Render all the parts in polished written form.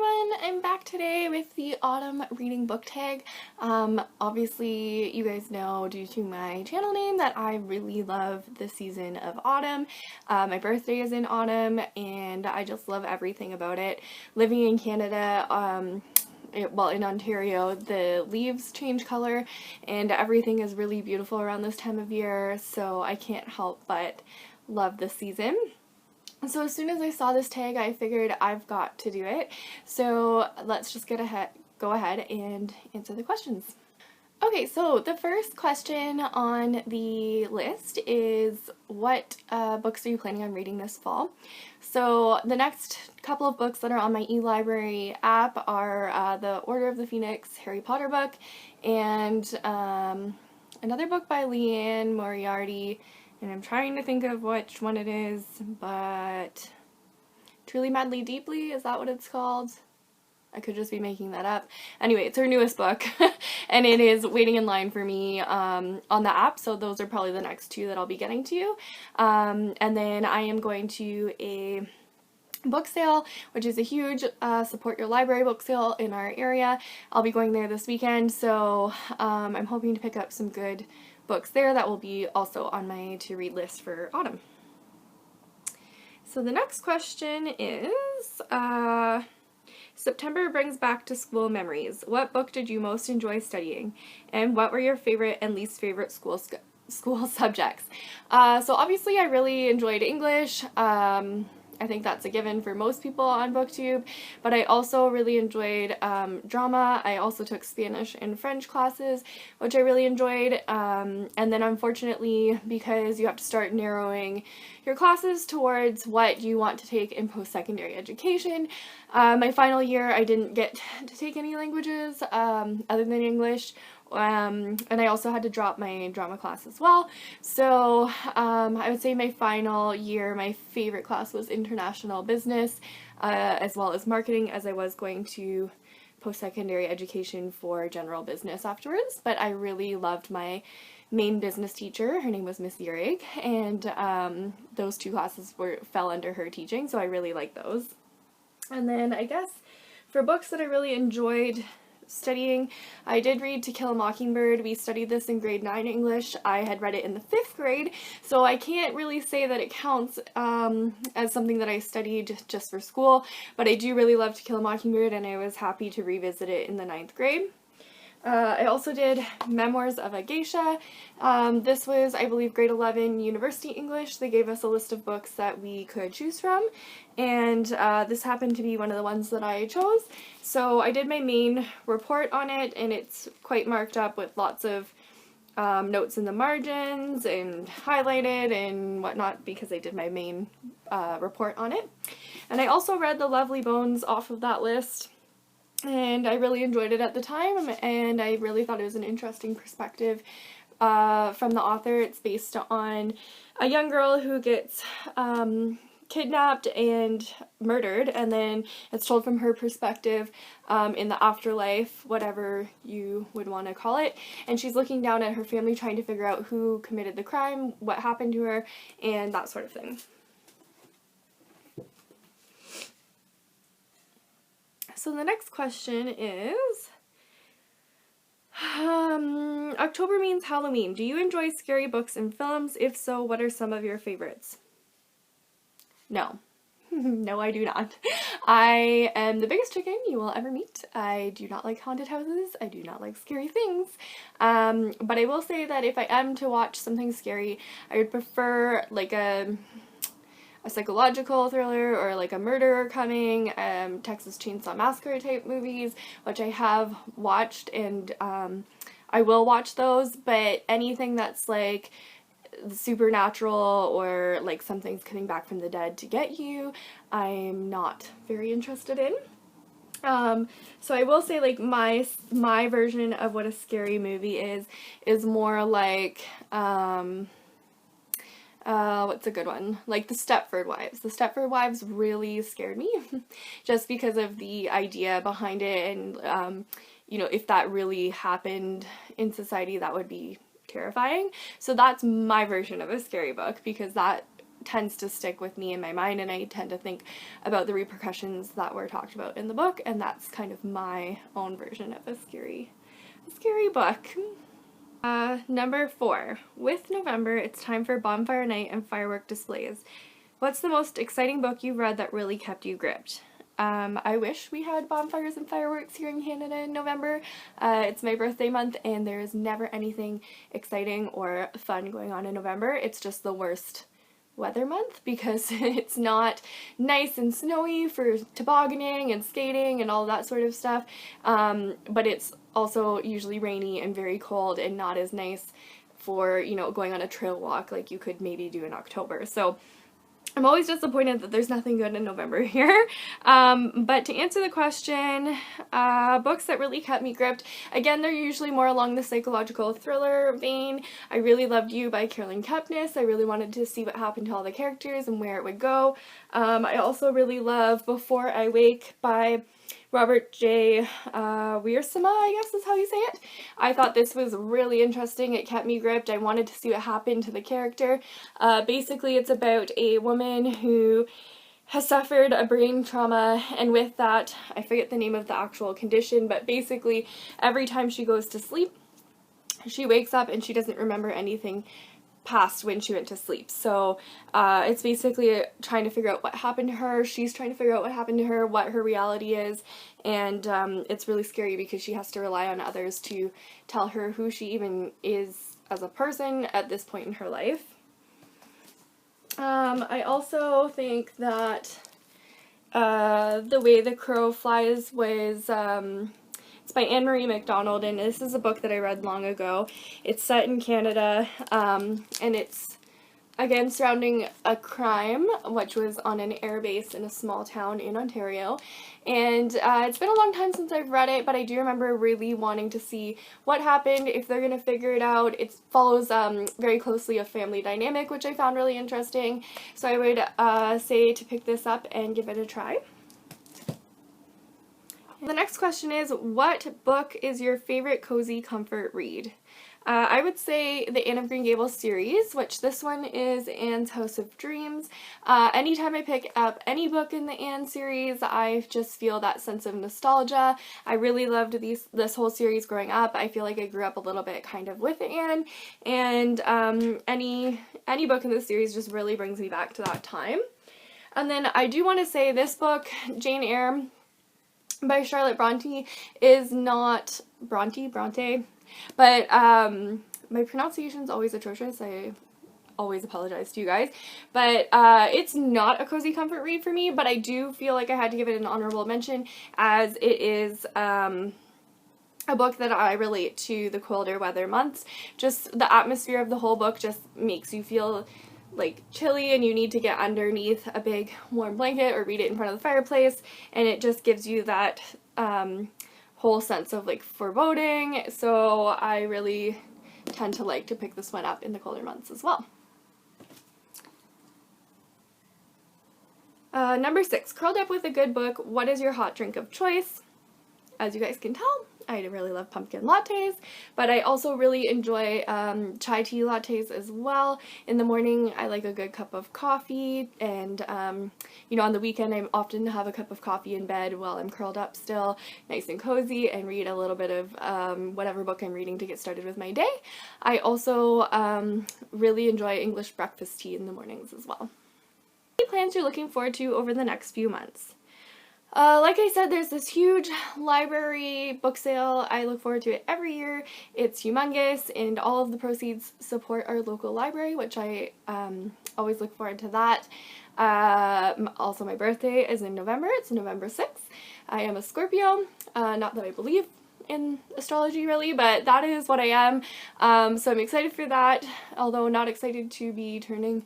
everyone, I'm back today with the autumn reading book tag. Obviously you guys know due to my channel name that I really love the season of autumn. My birthday is in autumn and I just love everything about it. Living in Canada, in Ontario, the leaves change color and everything is really beautiful around this time of year, so I can't help but love this season. So as soon as I saw this tag, I figured I've got to do it. So let's just go ahead and answer the questions. Okay, so the first question on the list is what books are you planning on reading this fall? So the next couple of books that are on my e-library app are the Order of the Phoenix Harry Potter book and another book by Leanne Moriarty. And I'm trying to think of which one it is, but Truly Madly Deeply, is that what it's called? I could just be making that up. Anyway, it's her newest book, and it is waiting in line for me on the app, so those are probably the next two that I'll be getting to. And then I am going to a book sale, which is a huge support your library book sale in our area. I'll be going there this weekend, so I'm hoping to pick up some good books there that will be also on my to-read list for autumn. So the next question is, September brings back to school memories. What book did you most enjoy studying? And what were your favorite and least favorite school subjects? So obviously I really enjoyed English. I think that's a given for most people on BookTube, but I also really enjoyed drama. I also took Spanish and French classes, which I really enjoyed, and then unfortunately, because you have to start narrowing your classes towards what you want to take in post-secondary education, my final year I didn't get to take any languages other than English. And I also had to drop my drama class as well. So I would say my final year, my favorite class was international business, as well as marketing, as I was going to post-secondary education for general business afterwards. But I really loved my main business teacher. Her name was Miss Yurig, and those two classes fell under her teaching, so I really liked those. And then I guess for books that I really enjoyed studying, I did read To Kill a Mockingbird. We studied this in grade 9 English. I had read it in the 5th grade, so I can't really say that it counts as something that I studied just for school, but I do really love To Kill a Mockingbird, and I was happy to revisit it in the 9th grade. I also did Memoirs of a Geisha. This was, I believe, grade 11 university English. They gave us a list of books that we could choose from, and this happened to be one of the ones that I chose. So I did my main report on it, and it's quite marked up with lots of notes in the margins and highlighted and whatnot because I did my main report on it. And I also read The Lovely Bones off of that list. And I really enjoyed it at the time, and I really thought it was an interesting perspective from the author. It's based on a young girl who gets kidnapped and murdered, and then it's told from her perspective in the afterlife, whatever you would want to call it, and she's looking down at her family trying to figure out who committed the crime, what happened to her, and that sort of thing. So the next question is, October means Halloween. Do you enjoy scary books and films? If so, what are some of your favorites? No. No, I do not. I am the biggest chicken you will ever meet. I do not like haunted houses. I do not like scary things. But I will say that if I am to watch something scary, I would prefer like a psychological thriller or like a murderer coming, Texas Chainsaw Massacre type movies, which I have watched, and I will watch those, but anything that's like supernatural or like something's coming back from the dead to get you, I'm not very interested in. So I will say like my version of what a scary movie is more like what's a good one? Like The Stepford Wives. The Stepford Wives really scared me just because of the idea behind it, and you know, if that really happened in society, that would be terrifying. So that's my version of a scary book, because that tends to stick with me in my mind, and I tend to think about the repercussions that were talked about in the book, and that's kind of my own version of a scary book. Number 4. With November, it's time for bonfire night and firework displays. What's the most exciting book you've read that really kept you gripped? I wish we had bonfires and fireworks here in Canada in November. It's my birthday month and there's never anything exciting or fun going on in November. It's just the worst weather month because it's not nice and snowy for tobogganing and skating and all that sort of stuff, but it's also usually rainy and very cold and not as nice for, you know, going on a trail walk like you could maybe do in October. So I'm always disappointed that there's nothing good in November here. But to answer the question, books that really kept me gripped, again, they're usually more along the psychological thriller vein. I really loved You by Carolyn Kepnes. I really wanted to see what happened to all the characters and where it would go. I also really love Before I Wake by Robert J. Wiersma, I guess is how you say it. I thought this was really interesting. It kept me gripped. I wanted to see what happened to the character. Basically, it's about a woman who has suffered a brain trauma, and with that, I forget the name of the actual condition, but basically every time she goes to sleep, she wakes up and she doesn't remember anything past when she went to sleep. So it's basically trying to figure out what happened to her. She's trying to figure out what happened to her, what her reality is, and it's really scary because she has to rely on others to tell her who she even is as a person at this point in her life. I also think that The Way the Crow Flies was it's by Anne-Marie MacDonald, and this is a book that I read long ago. It's set in Canada, and it's, again, surrounding a crime, which was on an air base in a small town in Ontario. And it's been a long time since I've read it, but I do remember really wanting to see what happened, if they're going to figure it out. It follows very closely a family dynamic, which I found really interesting. So I would say to pick this up and give it a try. The next question is, what book is your favorite cozy comfort read? I would say the Anne of Green Gables series, which this one is Anne's House of Dreams. Anytime I pick up any book in the Anne series, I just feel that sense of nostalgia. I really loved this whole series growing up. I feel like I grew up a little bit kind of with Anne, and any book in this series just really brings me back to that time. And then I do want to say this book, Jane Eyre, by Charlotte Bronte, is not Bronte, but my pronunciation's always atrocious. I always apologize to you guys, but it's not a cozy comfort read for me, but I do feel like I had to give it an honorable mention as it is a book that I relate to the colder weather months. Just the atmosphere of the whole book just makes you feel like chilly and you need to get underneath a big warm blanket or read it in front of the fireplace, and it just gives you that whole sense of like foreboding. So I really tend to like to pick this one up in the colder months as well. Number 6, curled up with a good book, what is your hot drink of choice? As you guys can tell, I really love pumpkin lattes, but I also really enjoy chai tea lattes as well. In the morning, I like a good cup of coffee, and you know, on the weekend, I often have a cup of coffee in bed while I'm curled up still, nice and cozy, and read a little bit of whatever book I'm reading to get started with my day. I also really enjoy English breakfast tea in the mornings as well. Any plans you're looking forward to over the next few months? Like I said, there's this huge library book sale. I look forward to it every year. It's humongous, and all of the proceeds support our local library, which I always look forward to that. Also, my birthday is in November. It's November 6th. I am a Scorpio. Not that I believe in astrology really, but that is what I am. So I'm excited for that, although not excited to be turning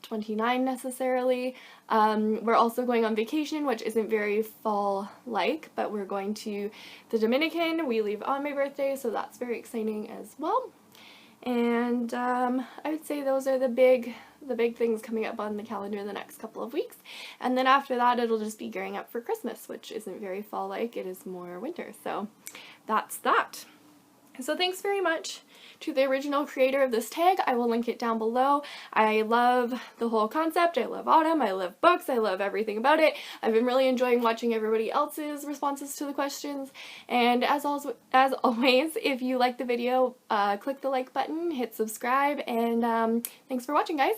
29 necessarily. We're also going on vacation, which isn't very fall-like, but we're going to the Dominican. We leave on my birthday, so that's very exciting as well. And I would say those are the big things coming up on the calendar in the next couple of weeks. And then after that, it'll just be gearing up for Christmas, which isn't very fall-like. It is more winter, so that's that. So thanks very much to the original creator of this tag. I will link it down below. I love the whole concept. I love autumn. I love books. I love everything about it. I've been really enjoying watching everybody else's responses to the questions. And as always, if you like the video, click the like button, hit subscribe, and thanks for watching, guys.